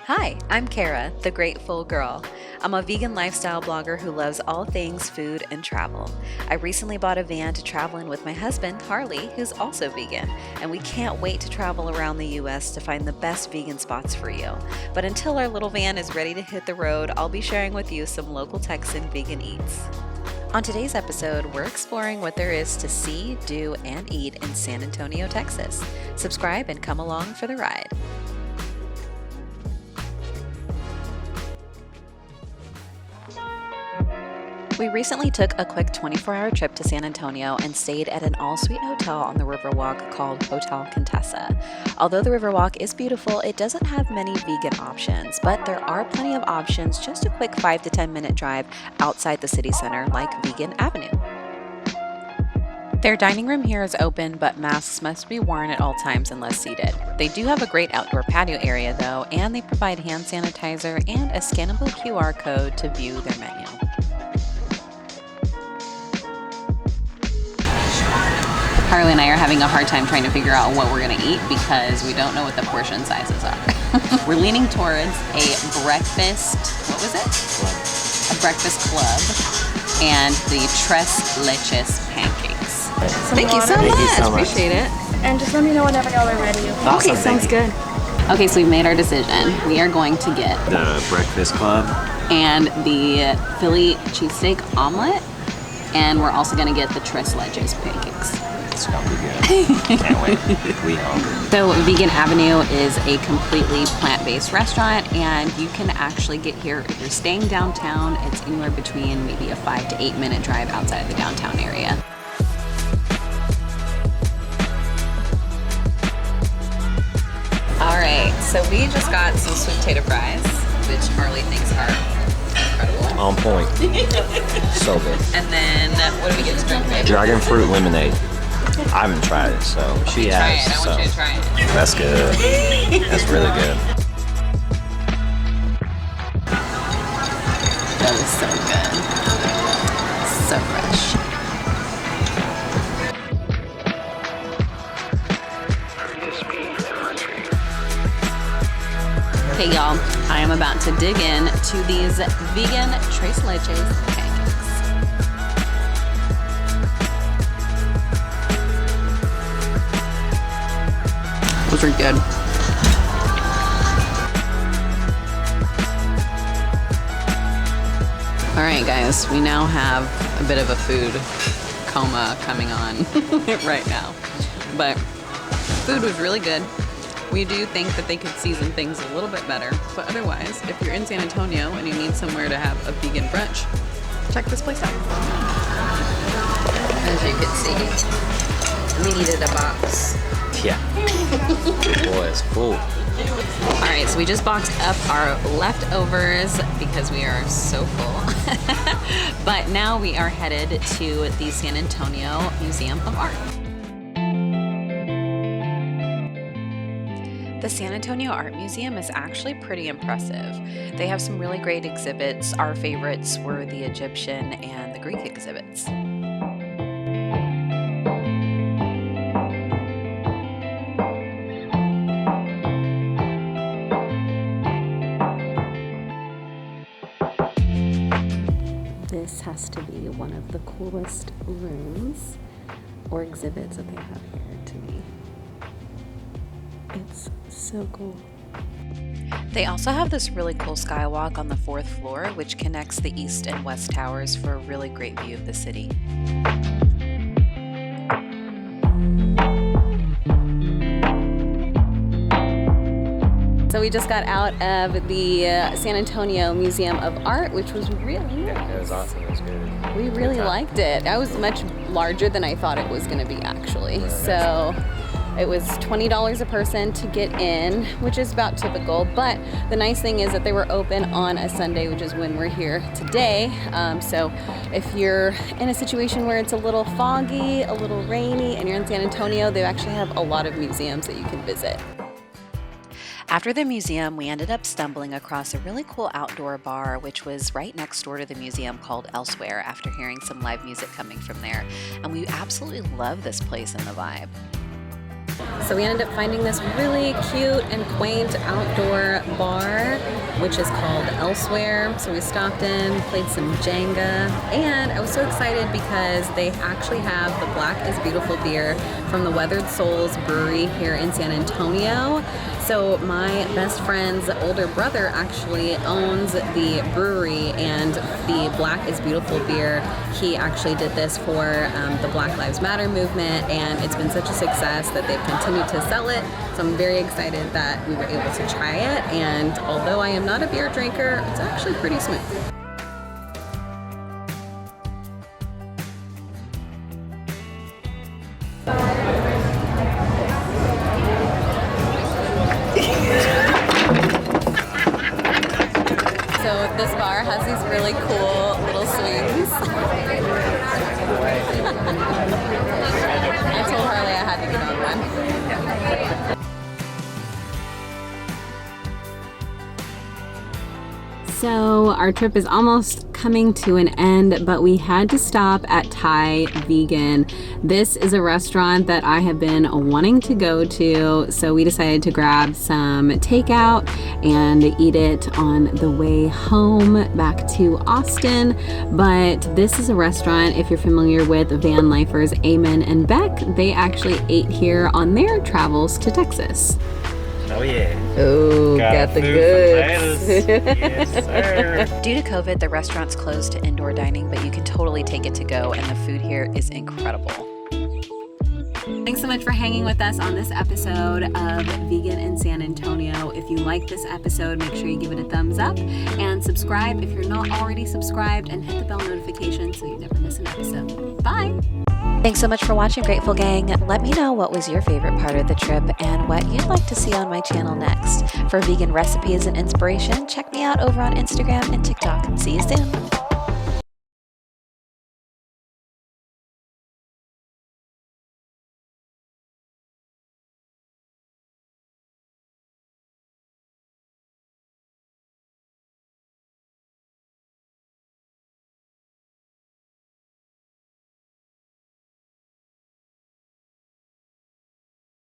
Hi, I'm Cara, the Grateful Girl. I'm a vegan lifestyle blogger who loves all things food and travel. I recently bought a van to travel in with my husband, Harley, who's also vegan, and we can't wait to travel around the US to find the best vegan spots for you. But until our little van is ready to hit the road, I'll be sharing with you some local Texan vegan eats. On today's episode, we're exploring what there is to see, do, and eat in San Antonio, Texas. Subscribe and come along for the ride. We recently took a quick 24-hour trip to San Antonio and stayed at an all-suite hotel on the Riverwalk called Hotel Contessa. Although the Riverwalk is beautiful, it doesn't have many vegan options, but there are plenty of options just a quick 5 to 10 minute drive outside the city center like Vegan Avenue. Their dining room here is open, but masks must be worn at all times unless seated. They do have a great outdoor patio area though, and they provide hand sanitizer and a scannable QR code to view their menu. Harley and I are having a hard time trying to figure out what we're going to eat because we don't know what the portion sizes are. We're leaning towards a breakfast, what was it? A breakfast club and the tres leches pancakes. Thank you so much. Appreciate it. And just let me know whenever y'all are ready. Awesome. Okay, sounds good. Okay, so we've made our decision. We are going to get the breakfast club and the Philly cheesesteak omelet, and we're also going to get the tres leches pancakes. It's gonna be good. Can't wait. We hungry. So Vegan Avenue is a completely plant-based restaurant, and you can actually get here if you're staying downtown. It's anywhere between maybe a 5 to 8 minute drive outside of the downtown area. All right, so we just got some sweet potato fries, which Harley thinks are incredible. On point. So good. And then what do we get to drink, babe? Dragon fruit lemonade. I haven't tried it, so she has. I want you to try it. That's good. That's really good. That is so good. So fresh. Okay, y'all, I am about to dig in to these vegan tres leches pancakes. Those are good. All right, guys, we now have a bit of a food coma coming on right now. But food was really good. We do think that they could season things a little bit better, but otherwise, if you're in San Antonio and you need somewhere to have a vegan brunch, check this place out. As you can see, we needed a box. Yeah. Boy, it's cool. All right, so we just boxed up our leftovers because we are so full. But now we are headed to the San Antonio Museum of Art. The San Antonio Art Museum is actually pretty impressive. They have some really great exhibits. Our favorites were the Egyptian and the Greek exhibits. This has to be one of the coolest rooms or exhibits that they have here to me. It's so cool. They also have this really cool skywalk on the 4th floor, which connects the east and west towers for a really great view of the city. So we just got out of the San Antonio Museum of Art, which was really nice. Yeah, it was awesome. It was good. We really liked it. That was much larger than I thought it was going to be, actually. Right. So it was $20 a person to get in, which is about typical. But the nice thing is that they were open on a Sunday, which is when we're here today. So if you're in a situation where it's a little foggy, a little rainy, and you're in San Antonio, they actually have a lot of museums that you can visit. After the museum, we ended up stumbling across a really cool outdoor bar, which was right next door to the museum, called Elsewhere, after hearing some live music coming from there. And we absolutely love this place and the vibe. So we ended up finding this really cute and quaint outdoor bar. which is called Elsewhere. So we stopped in, played some Jenga, and I was so excited because they actually have the Black is Beautiful beer from the Weathered Souls Brewery here in San Antonio. So my best friend's older brother actually owns the brewery, and the Black is Beautiful beer, he actually did this for the Black Lives Matter movement, and it's been such a success that they've continued to sell it. So I'm very excited that we were able to try it, and although I am not a beer drinker, it's actually pretty smooth. So this bar has these really cool little swings. I told Harley I had to get on one. So our trip is almost coming to an end, but we had to stop at Thai Vegan. This is a restaurant that I have been wanting to go to, so we decided to grab some takeout and eat it on the way home back to Austin. But this is a restaurant, if you're familiar with van lifers Eamon and Bec, they actually ate here on their travels to Texas. Oh yeah. Oh, got the goods. Yes, sir. Due to COVID, the restaurant's closed to indoor dining, but you can totally take it to go, and the food here is incredible. Thanks so much for hanging with us on this episode of Vegan in San Antonio. If you like this episode, make sure you give it a thumbs up and subscribe if you're not already subscribed, and hit the bell notification so you never miss an episode. Bye! Thanks so much for watching, Grateful Gang. Let me know what was your favorite part of the trip and what you'd like to see on my channel next. For vegan recipes and inspiration, check me out over on Instagram and TikTok. See you soon.